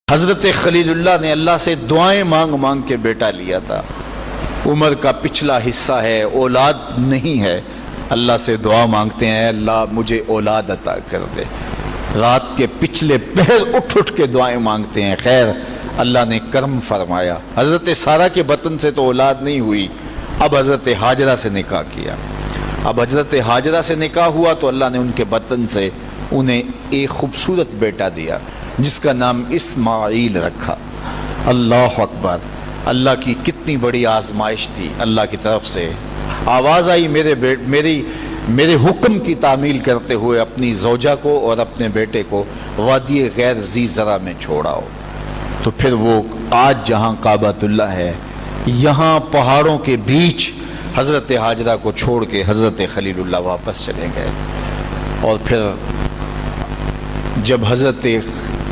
حضرت خلیل اللہ نے اللہ سے دعائیں مانگ مانگ کے بیٹا لیا تھا۔ عمر کا پچھلا حصہ ہے، اولاد نہیں ہے، اللہ سے دعا مانگتے ہیں اللہ مجھے اولاد عطا کر دے۔ رات کے پچھلے پہر اٹھ اٹھ کے دعائیں مانگتے ہیں، خیر اللہ نے کرم فرمایا۔ حضرت سارہ کے بطن سے تو اولاد نہیں ہوئی، اب حضرت ہاجرہ سے نکاح کیا۔ اب حضرت ہاجرہ سے نکاح ہوا تو اللہ نے ان کے بطن سے انہیں ایک خوبصورت بیٹا دیا جس کا نام اسماعیل رکھا۔ اللہ اکبر، اللہ کی کتنی بڑی آزمائش تھی۔ اللہ کی طرف سے آواز آئی میرے حکم کی تعمیل کرتے ہوئے اپنی زوجہ کو اور اپنے بیٹے کو وادی غیر ذی زرع میں چھوڑاؤ۔ تو پھر وہ آج جہاں کعبۃ اللہ ہے، یہاں پہاڑوں کے بیچ حضرت ہاجرہ کو چھوڑ کے حضرت خلیل اللہ واپس چلے گئے۔ اور پھر جب حضرت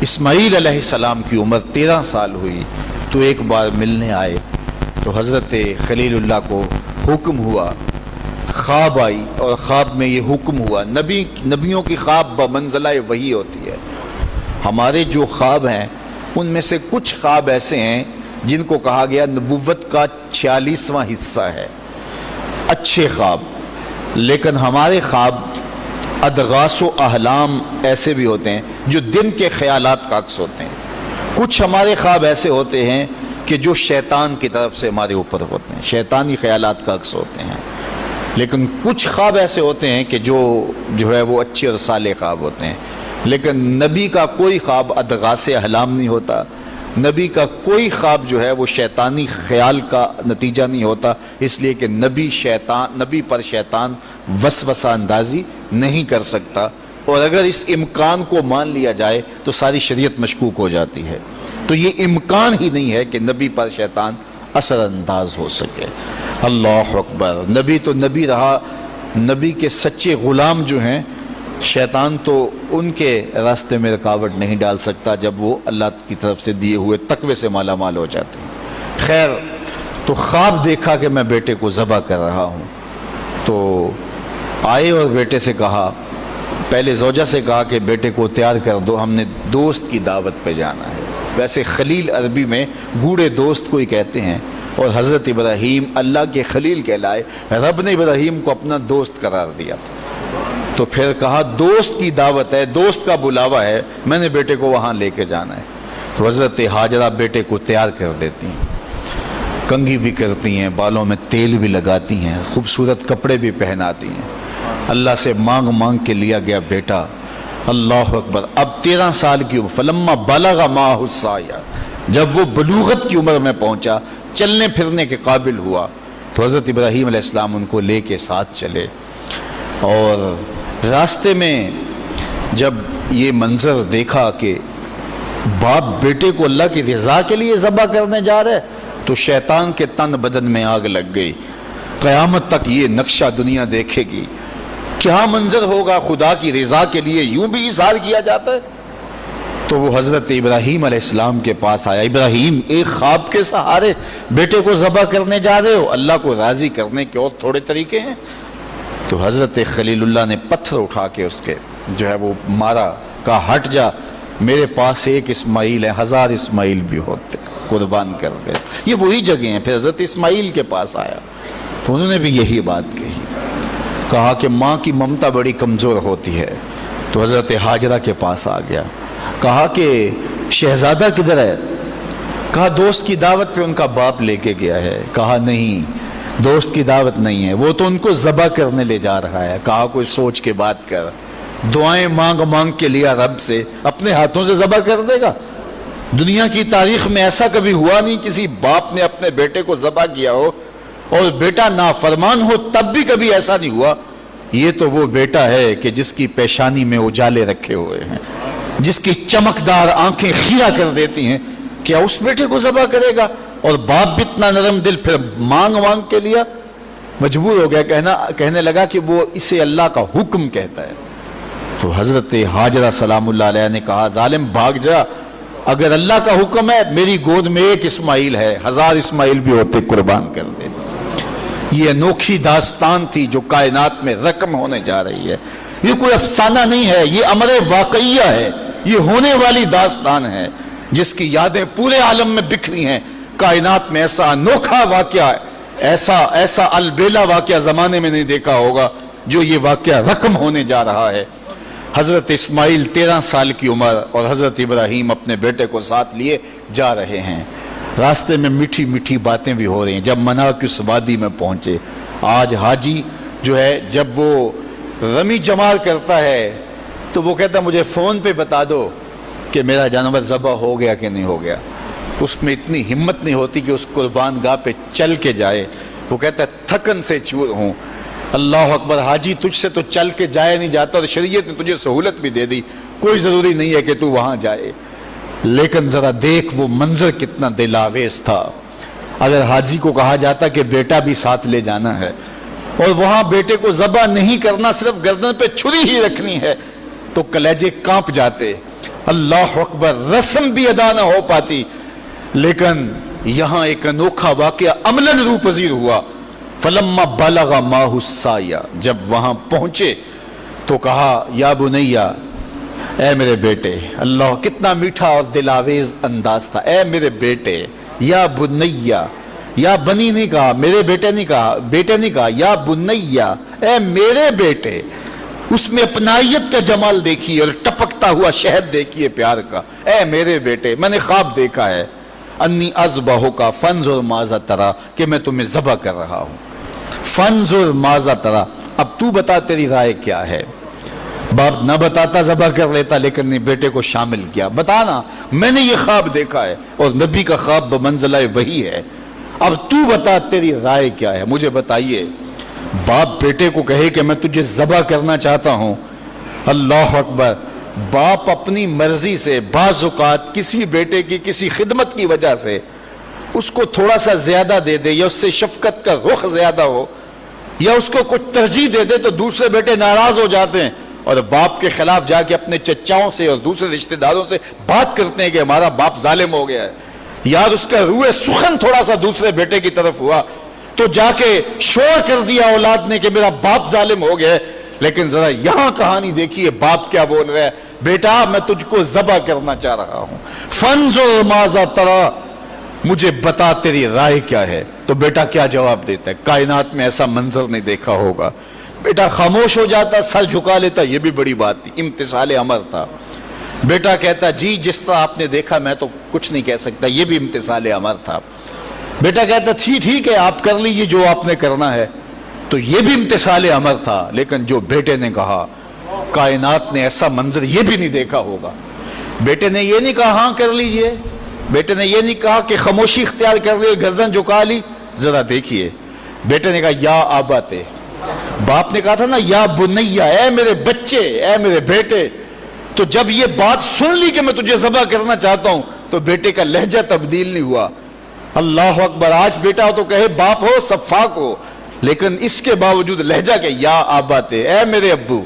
اسماعیل علیہ السلام کی عمر 13 سال ہوئی تو ایک بار ملنے آئے تو حضرت خلیل اللہ کو حکم ہوا، خواب آئی اور خواب میں یہ حکم ہوا۔ نبیوں کی خواب بمنزلہ وحی ہوتی ہے۔ ہمارے جو خواب ہیں ان میں سے کچھ خواب ایسے ہیں جن کو کہا گیا نبوت کا 46واں حصہ ہے، اچھے خواب، لیکن ہمارے خواب ادغاث و احلام ایسے بھی ہوتے ہیں جو دن کے خیالات کا عکس ہوتے ہیں۔ کچھ ہمارے خواب ایسے ہوتے ہیں کہ جو شیطان کی طرف سے ہمارے اوپر ہوتے ہیں، شیطانی خیالات کا عکس ہوتے ہیں۔ لیکن کچھ خواب ایسے ہوتے ہیں کہ جو ہے وہ اچھے اور صالح خواب ہوتے ہیں۔ لیکن نبی کا کوئی خواب ادغاث احلام نہیں ہوتا، نبی کا کوئی خواب جو ہے وہ شیطانی خیال کا نتیجہ نہیں ہوتا، اس لیے کہ نبی پر شیطان وسوسہ اندازی نہیں کر سکتا، اور اگر اس امکان کو مان لیا جائے تو ساری شریعت مشکوک ہو جاتی ہے۔ تو یہ امکان ہی نہیں ہے کہ نبی پر شیطان اثر انداز ہو سکے۔ اللہ اکبر، نبی تو نبی رہا، نبی کے سچے غلام جو ہیں شیطان تو ان کے راستے میں رکاوٹ نہیں ڈال سکتا جب وہ اللہ کی طرف سے دیے ہوئے تقوی سے مالا مال ہو جاتے ہیں۔ خیر، تو خواب دیکھا کہ میں بیٹے کو ذبح کر رہا ہوں، تو آئے اور بیٹے سے کہا، پہلے زوجہ سے کہا کہ بیٹے کو تیار کر دو، ہم نے دوست کی دعوت پہ جانا ہے۔ ویسے خلیل عربی میں گوڑے دوست کو ہی کہتے ہیں، اور حضرت ابراہیم اللہ کے خلیل کہلائے، رب نے ابراہیم کو اپنا دوست قرار دیا تھا۔ تو پھر کہا دوست کی دعوت ہے، دوست کا بلاوا ہے، میں نے بیٹے کو وہاں لے کے جانا ہے۔ تو حضرت ہاجرہ بیٹے کو تیار کر دیتی ہیں، کنگھی بھی کرتی ہیں، بالوں میں تیل بھی لگاتی ہیں، خوبصورت کپڑے بھی پہناتی ہیں۔ اللہ سے مانگ مانگ کے لیا گیا بیٹا۔ اللہ اکبر، اب 13 سال کی عمر، فلما بلغ معہ السعی، جب وہ بلوغت کی عمر میں پہنچا، چلنے پھرنے کے قابل ہوا، تو حضرت ابراہیم علیہ السلام ان کو لے کے ساتھ چلے۔ اور راستے میں جب یہ منظر دیکھا کہ باپ بیٹے کو اللہ کی رضا کے لیے ذبح کرنے جا رہے تو شیطان کے تن بدن میں آگ لگ گئی۔ قیامت تک یہ نقشہ دنیا دیکھے گی، کیا منظر ہوگا خدا کی رضا کے لیے یوں بھی اظہار کیا جاتا ہے۔ تو وہ حضرت ابراہیم علیہ السلام کے پاس آیا، ابراہیم ایک خواب کے سہارے بیٹے کو ذبح کرنے جا رہے ہو، اللہ کو راضی کرنے کے اور تھوڑے طریقے ہیں۔ تو حضرت خلیل اللہ نے پتھر اٹھا کے اس کے جو ہے وہ مارا، کہا ہٹ جا، میرے پاس ایک اسماعیل ہے، 1000 اسماعیل بھی ہوتے، قربان کر گئے۔ یہ وہی جگہ ہیں۔ پھر حضرت اسماعیل کے پاس آیا تو انہوں نے بھی یہی بات کہی، کہا کہ ماں کی ممتا بڑی کمزور ہوتی ہے۔ تو حضرت ہاجرہ کے پاس آ گیا، کہا کہ شہزادہ کدھر ہے؟ کہا دوست کی دعوت پہ ان کا باپ لے کے گیا ہے۔ کہا نہیں، دوست کی دعوت نہیں ہے، وہ تو ان کو ذبح کرنے لے جا رہا ہے۔ کہا کوئی سوچ کے بات کر، دعائیں مانگ مانگ کے لیا رب سے، اپنے ہاتھوں سے ذبح کر دے گا؟ دنیا کی تاریخ میں ایسا کبھی ہوا نہیں کسی باپ نے اپنے بیٹے کو ذبح کیا ہو اور بیٹا نافرمان ہو، تب بھی کبھی ایسا نہیں ہوا۔ یہ تو وہ بیٹا ہے کہ جس کی پیشانی میں اجالے رکھے ہوئے ہیں، جس کی چمکدار آنکھیں خیرہ کر دیتی ہیں، کیا اس بیٹے کو ذبح کرے گا؟ اور باپ بھی اتنا نرم دل، پھر مانگ مانگ کے لیا، مجبور ہو گیا، کہنے لگا کہ وہ اسے اللہ کا حکم کہتا ہے۔ تو حضرت ہاجرہ سلام اللہ علیہ نے کہا ظالم بھاگ جا، اگر اللہ کا حکم ہے میری گود میں ایک اسماعیل ہے، 1000 اسماعیل بھی ہوتے قربان کر دے۔ یہ انوکھی داستان تھی جو کائنات میں رقم ہونے جا رہی ہے۔ یہ کوئی افسانہ نہیں ہے، یہ امر واقعیہ ہے، یہ ہونے والی داستان ہے۔ جس کی یادیں پورے عالم میں بکھری ہیں. کائنات میں ایسا انوکھا واقعہ، ایسا البیلا واقعہ زمانے میں نہیں دیکھا ہوگا جو یہ واقعہ رقم ہونے جا رہا ہے. حضرت اسماعیل 13 سال کی عمر اور حضرت ابراہیم اپنے بیٹے کو ساتھ لیے جا رہے ہیں. راستے میں میٹھی میٹھی باتیں بھی ہو رہی ہیں. جب منا کی اس وادی میں پہنچے، آج حاجی جو ہے جب وہ رمی جمار کرتا ہے تو وہ کہتا مجھے فون پہ بتا دو کہ میرا جانور ذبح ہو گیا کہ نہیں ہو گیا. اس میں اتنی ہمت نہیں ہوتی کہ اس قربان گاہ پہ چل کے جائے. وہ کہتا ہے تھکن سے چور ہوں. اللہ اکبر، حاجی تجھ سے تو چل کے جایا نہیں جاتا اور شریعت نے تجھے سہولت بھی دے دی، کوئی ضروری نہیں ہے کہ تو وہاں جائے. لیکن ذرا دیکھ وہ منظر کتنا دل آویز تھا. اگر حاجی کو کہا جاتا کہ بیٹا بھی ساتھ لے جانا ہے اور وہاں بیٹے کو ذبح نہیں کرنا، صرف گردن پہ چھری ہی رکھنی ہے، تو کلیجے کانپ جاتے. اللہ اکبر، رسم بھی ادا نہ ہو پاتی. لیکن یہاں ایک انوکھا واقعہ عملاً روح پذیر ہوا. فلما بلغ ماہ السعی، جب وہاں پہنچے تو کہا یا بنیا، اے میرے بیٹے. اللہ کتنا میٹھا اور دلاویز انداز تھا. اے میرے بیٹے، یا بنیا، یا بنی نہیں کہا، میرے بیٹے نہیں کہا، بیٹے نہیں کہا، یا بنیا، اے میرے بیٹے. اس میں اپنائیت کا جمال دیکھیے اور ٹپکتا ہوا شہد دیکھیے پیار کا. اے میرے بیٹے، میں نے خواب دیکھا ہے، انی اذبحک فانظر ماذا تری، کہ میں تمہیں ذبح کر رہا ہوں. فانظر ماذا تری، اب تو بتا تیری رائے کیا ہے. باپ نہ بتاتا ذبح کر لیتا، لیکن نے بیٹے کو شامل کیا. بتانا، میں نے یہ خواب دیکھا ہے اور نبی کا خواب بمنزلہ وحی ہے. اب تو بتا تیری رائے کیا ہے، مجھے بتائیے. باپ بیٹے کو کہے کہ میں تجھے ذبح کرنا چاہتا ہوں. اللہ اکبر، باپ اپنی مرضی سے بعض اوقات کسی بیٹے کی کسی خدمت کی وجہ سے اس کو تھوڑا سا زیادہ دے دے، یا اس سے شفقت کا رخ زیادہ ہو، یا اس کو کچھ ترجیح دے دے، تو دوسرے بیٹے ناراض ہو جاتے ہیں اور باپ کے خلاف جا کے اپنے چچاؤں سے اور دوسرے رشتہ داروں سے بات کرتے ہیں کہ ہمارا باپ ظالم ہو گیا ہے. یار اس کا روح سخن تھوڑا سا دوسرے بیٹے کی طرف ہوا تو جا کے شور کر دیا اولاد نے کہ میرا باپ ظالم ہو گیا ہے. لیکن ذرا یہاں کہانی دیکھیے، باپ کیا بول رہا ہے، بیٹا میں تجھ کو ذبح کرنا چاہ رہا ہوں. فانظر ماذا تری، مجھے بتا تیری رائے کیا ہے. تو بیٹا کیا جواب دیتا ہے؟ کائنات میں ایسا منظر نہیں دیکھا ہوگا. بیٹا خاموش ہو جاتا، سر جھکا لیتا، یہ بھی بڑی بات تھی، امتثال امر تھا. بیٹا کہتا جی جس طرح آپ نے دیکھا میں تو کچھ نہیں کہہ سکتا، یہ بھی امتثال امر تھا. بیٹا کہتا ٹھیک ہے آپ کر لیجیے جو آپ نے کرنا ہے، تو یہ بھی امتثال امر تھا. لیکن جو بیٹے نے کہا، کائنات نے ایسا منظر یہ بھی نہیں دیکھا ہوگا. بیٹے نے یہ نہیں کہا ہاں کر لیجئے، بیٹے نے یہ نہیں کہا کہ خاموشی اختیار کر لی، گردن جھکا لی. ذرا دیکھیے، بیٹے نے کہا یا آباتے. باپ نے کہا تھا نا یا بنیا، اے میرے بچے، اے میرے بیٹے. تو جب یہ بات سن لی کہ میں تجھے ذبح کرنا چاہتا ہوں تو بیٹے کا لہجہ تبدیل نہیں ہوا. اللہ اکبر، آج بیٹا ہو تو کہے باپ ہو صفاق ہو، لیکن اس کے باوجود لہجہ کہ یا آباتے، اے میرے ابو.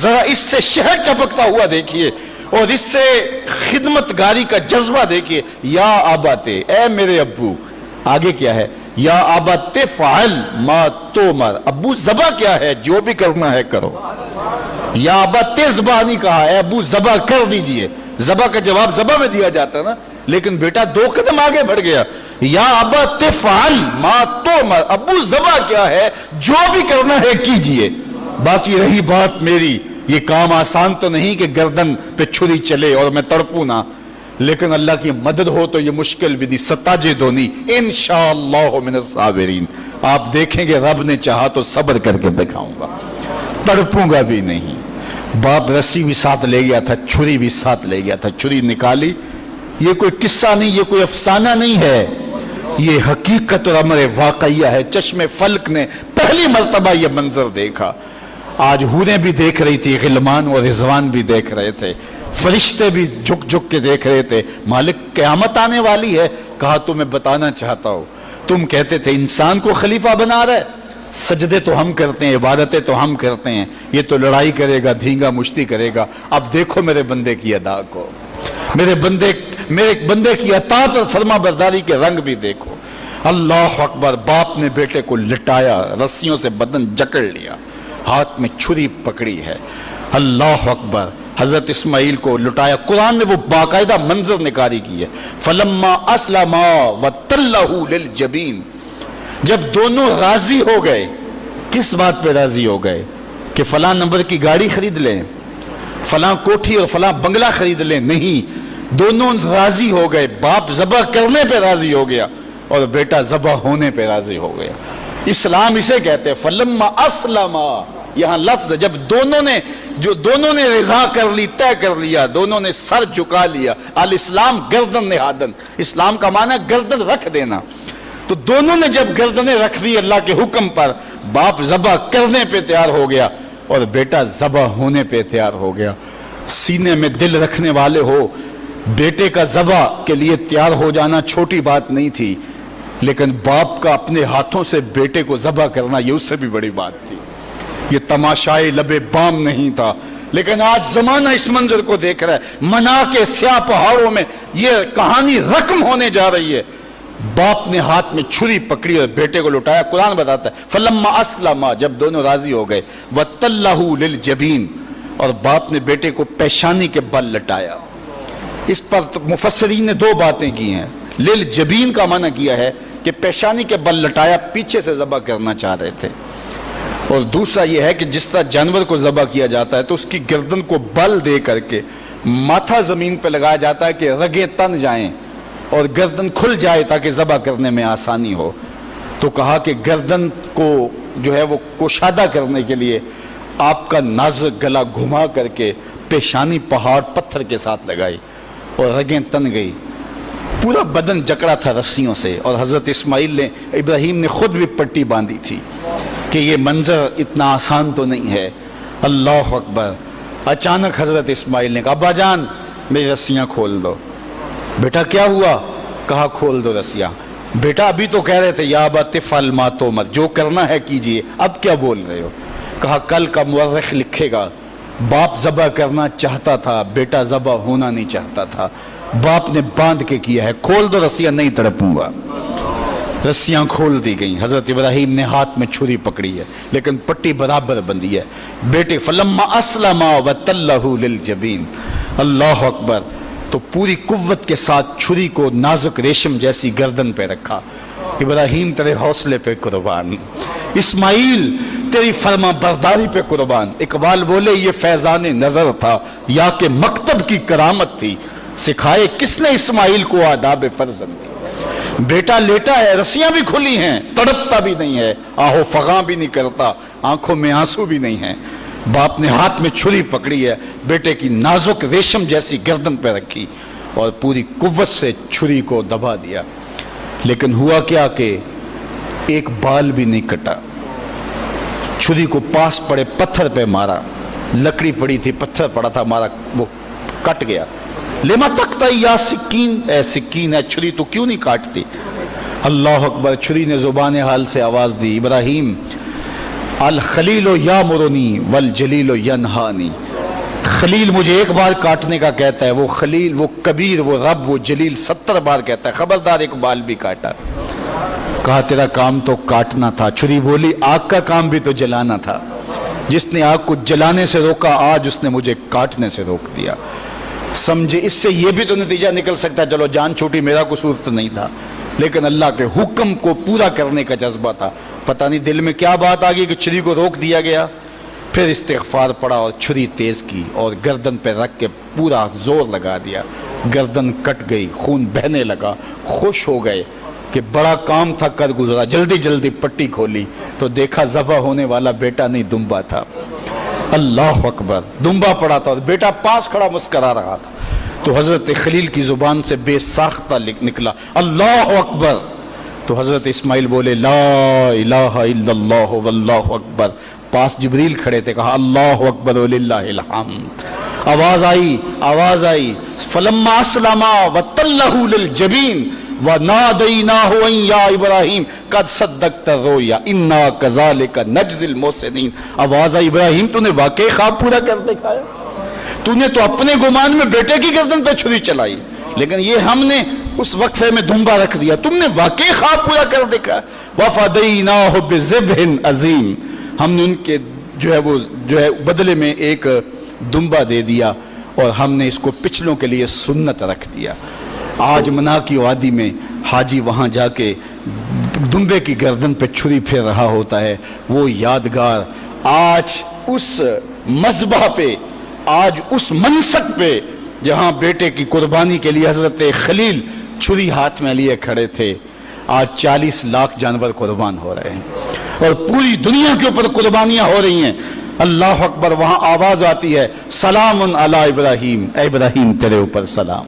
ذرا اس سے شہد ٹپکتا ہوا دیکھیے اور اس سے خدمت گاری کا جذبہ دیکھیے. یا آباتے، اے میرے ابو. آگے کیا ہے؟ یا آبات فعل ما تومر، ابو ذبح کیا ہے، جو بھی کرنا ہے کرو. یا آبات ذبح نہیں کہا، اے ابو ذبح کر دیجئے. ذبح کا جواب ذبح میں دیا جاتا نا، لیکن بیٹا 2 قدم آگے بڑھ گیا. یا آبات فعل ما تومر، ابو ذبح کیا ہے، جو بھی کرنا ہے کیجئے. باقی رہی بات میری، یہ کام آسان تو نہیں کہ گردن پہ چھری چلے اور میں تڑپوں نہ، لیکن اللہ کی مدد ہو تو یہ مشکل بھی نہیں، ستاجدونی انشاءاللہ من الصابرین. آپ دیکھیں گے رب نے چاہا تو صبر کر کے دکھاؤں گا، تڑپوں گا بھی نہیں. باپ رسی بھی ساتھ لے گیا تھا، چھری بھی ساتھ لے گیا تھا. چھری نکالی، یہ کوئی قصہ نہیں، یہ کوئی افسانہ نہیں ہے، یہ حقیقت اور امر واقعیہ ہے. چشم فلک نے پہلی مرتبہ یہ منظر دیکھا. آج حوریں بھی دیکھ رہی تھی، غلمان اور رضوان بھی دیکھ رہے تھے، فرشتے بھی جھک جھک کے دیکھ رہے تھے. مالک قیامت آنے والی ہے. کہا تمہیں بتانا چاہتا ہوں، تم کہتے تھے انسان کو خلیفہ بنا رہے، سجدے تو ہم کرتے ہیں، عبادتیں تو ہم کرتے ہیں، یہ تو لڑائی کرے گا، دھینگا مشتی کرے گا. اب دیکھو میرے بندے کی ادا کو، میرے بندے کی اطاعت اور فرما برداری کے رنگ بھی دیکھو. اللہ اکبر. باپ نے بیٹے کو لٹایا، رسیوں سے بدن جکڑ لیا، ہاتھ میں چھری پکڑی ہے. اللہ اکبر. حضرت اسماعیل کو لٹایا. قرآن نے وہ باقاعدہ منظر نگاری کی ہے. فلما اسلما وتلہ للجبین، جب دونوں راضی ہو گئے. کس بات پہ راضی ہو گئے؟ کہ فلاں نمبر کی گاڑی خرید لیں، فلاں کوٹھی اور فلاں بنگلہ خرید لیں. نہیں، دونوں راضی ہو گئے. باپ ذبح کرنے پہ راضی ہو گیا اور بیٹا ذبح ہونے پہ راضی ہو گیا. اسلام اسے کہتے ہیں فلما اسلما. یہاں لفظ جب دونوں نے رضا کر لی، طے کر لیا، دونوں نے سر جھکا لیا. الاسلام گردن نہادن، اسلام کا معنی گردن رکھ دینا. تو دونوں نے جب گردنیں رکھ دی اللہ کے حکم پر، باپ ذبح کرنے پہ تیار ہو گیا اور بیٹا ذبح ہونے پہ تیار ہو گیا. سینے میں دل رکھنے والے ہو، بیٹے کا ذبح کے لیے تیار ہو جانا چھوٹی بات نہیں تھی، لیکن باپ کا اپنے ہاتھوں سے بیٹے کو ذبح کرنا یہ اس سے بھی بڑی بات تھی. یہ تماشائے لبے بام نہیں تھا. لیکن آج زمانہ اس منظر کو دیکھ رہا ہے. منا کے سیاہ پہاڑوں میں یہ کہانی رقم ہونے جا رہی ہے. باپ نے ہاتھ میں چھری پکڑی اور بیٹے کو لٹایا. قرآن بتاتا ہے فلما اسلما، جب دونوں راضی ہو گئے. وتلہ للجبین، اور باپ نے بیٹے کو پیشانی کے بل لٹایا. اس پر مفسرین نے دو باتیں کی ہیں. للجبین کا معنی کیا ہے کہ پیشانی کے بل لٹایا، پیچھے سے ذبح کرنا چاہ رہے تھے. اور دوسرا یہ ہے کہ جس طرح جانور کو ذبح کیا جاتا ہے تو اس کی گردن کو بل دے کر کے ماتھا زمین پہ لگایا جاتا ہے کہ رگیں تن جائیں اور گردن کھل جائے تاکہ ذبح کرنے میں آسانی ہو. تو کہا کہ گردن کو جو ہے وہ کشادہ کرنے کے لیے آپ کا نازک گلا گھما کر کے پیشانی پہاڑ پتھر کے ساتھ لگائی اور رگیں تن گئی. پورا بدن جکڑا تھا رسیوں سے. اور حضرت ابراہیم نے خود بھی پٹی باندھی تھی کہ یہ منظر اتنا آسان تو نہیں ہے. اللہ اکبر. اچانک حضرت اسماعیل نے کہا ابا جان میری رسیاں کھول دو. بیٹا کیا ہوا؟ کہا کھول دو رسیاں. بیٹا ابھی تو کہہ رہے تھے یا ابا تفعل ما تؤمر، جو کرنا ہے کیجئے، اب کیا بول رہے ہو؟ کہا کل کا مورخ لکھے گا باپ ذبح کرنا چاہتا تھا، بیٹا ذبح ہونا نہیں چاہتا تھا. باپ نے باندھ کے کیا ہے. کھول دو رسیاں، نہیں تڑپوں گا. رسیاں کھول دی گئیں. حضرت ابراہیم نے ہاتھ میں چھری پکڑی ہے لیکن پٹی برابر بندھی ہے. بیٹے فلما اسلما وتلہ للجبین. اللہ اکبر. تو پوری قوت کے ساتھ چھری کو نازک ریشم جیسی گردن پہ رکھا. ابراہیم تیرے حوصلے پہ قربان، اسماعیل تیری فرما برداری پہ قربان. اقبال بولے یہ فیضان نظر تھا یا کہ مکتب کی کرامت تھی، سکھائے کس نے اسماعیل کو آداب فرزند. بیٹا لیٹا ہے، رسیاں بھی کھلی ہیں، تڑپتا بھی نہیں ہے، آہو فغاں بھی نہیں کرتا، آنکھوں میں آنسو بھی نہیں ہے. باپ نے ہاتھ میں چھری پکڑی ہے، بیٹے کی نازک ریشم جیسی گردن پہ رکھی اور پوری قوت سے چھری کو دبا دیا. لیکن ہوا کیا کہ ایک بال بھی نہیں کٹا. چھری کو پاس پڑے پتھر پہ مارا. لکڑی پڑی تھی، پتھر پڑا تھا، مارا، وہ کٹ گیا. لما تقطع یا سکین، اے سکین ہے چھری تو کیوں نہیں کاٹتی؟ اللہ اکبر. چھری نے زبان حال سے آواز دی ابراہیم الخلیل یامرنی والجلیل ینہانی. خلیل مجھے ایک بار کاٹنے کا کہتا ہے، وہ خلیل، وہ کبیر، وہ رب، وہ جلیل 70 بار کہتا ہے خبردار ایک بال بھی کاٹا. کہا تیرا کام تو کاٹنا تھا. چھری بولی آگ کا کام بھی تو جلانا تھا. جس نے آگ کو جلانے سے روکا آج اس نے مجھے کاٹنے سے روک دیا. سمجھے اس سے یہ بھی تو نتیجہ نکل سکتا ہے چلو جان چھوٹی، میرا قصور تو نہیں تھا، لیکن اللہ کے حکم کو پورا کرنے کا جذبہ تھا. پتہ نہیں دل میں کیا بات آ گئی کہ چھری کو روک دیا گیا. پھر استغفار پڑا اور چھری تیز کی اور گردن پہ رکھ کے پورا زور لگا دیا. گردن کٹ گئی، خون بہنے لگا. خوش ہو گئے کہ بڑا کام تھا کر گزرا. جلدی جلدی پٹی کھولی تو دیکھا ذبح ہونے والا بیٹا نہیں دمبا تھا. اللہ اکبر. دمبا پڑا تھا اور بیٹا پاس کھڑا مسکرا رہا تھا. تو حضرت خلیل کی زبان سے بے ساختہ نکلا اللہ اکبر. تو حضرت اسماعیل بولے لا الہ الا اللہ واللہ اکبر. پاس جبریل کھڑے تھے، کہا اللہ اکبر وللہ الحمد. آواز آئی فلما اسلما وتلہ للجبین ونادیناہ ان یا ابراہیم قد صدقت الرؤیا انا کذالک نجزی المحسنین. آواز آئی ابراہیم تو نے واقعی خواب پورا کر دکھایا. تو نے تو اپنے گمان میں بیٹے کی گردن پہ چھری چلائی، لیکن یہ ہم نے اس وقفے میں دھمبا رکھ دیا. تم نے واقعی خواب پورا کر دکھا. وفدیناہ بذبح عظیم. ہم نے ان کے جو ہے بدلے میں ایک دمبا دے دیا اور ہم نے اس کو پچھلوں کے لیے سنت رکھ دیا. آج منا کی وادی میں حاجی وہاں جا کے دمبے کی گردن پہ چھری پھیر رہا ہوتا ہے. وہ یادگار آج اس مذبح پہ، آج اس منصب پہ جہاں بیٹے کی قربانی کے لیے حضرت خلیل چھری ہاتھ میں لیے کھڑے تھے، آج 40 لاکھ جانور قربان ہو رہے ہیں اور پوری دنیا کے اوپر قربانیاں ہو رہی ہیں. اللہ اکبر. وہاں آواز آتی ہے سلام علی ابراہیم، اے ابراہیم تیرے اوپر سلام.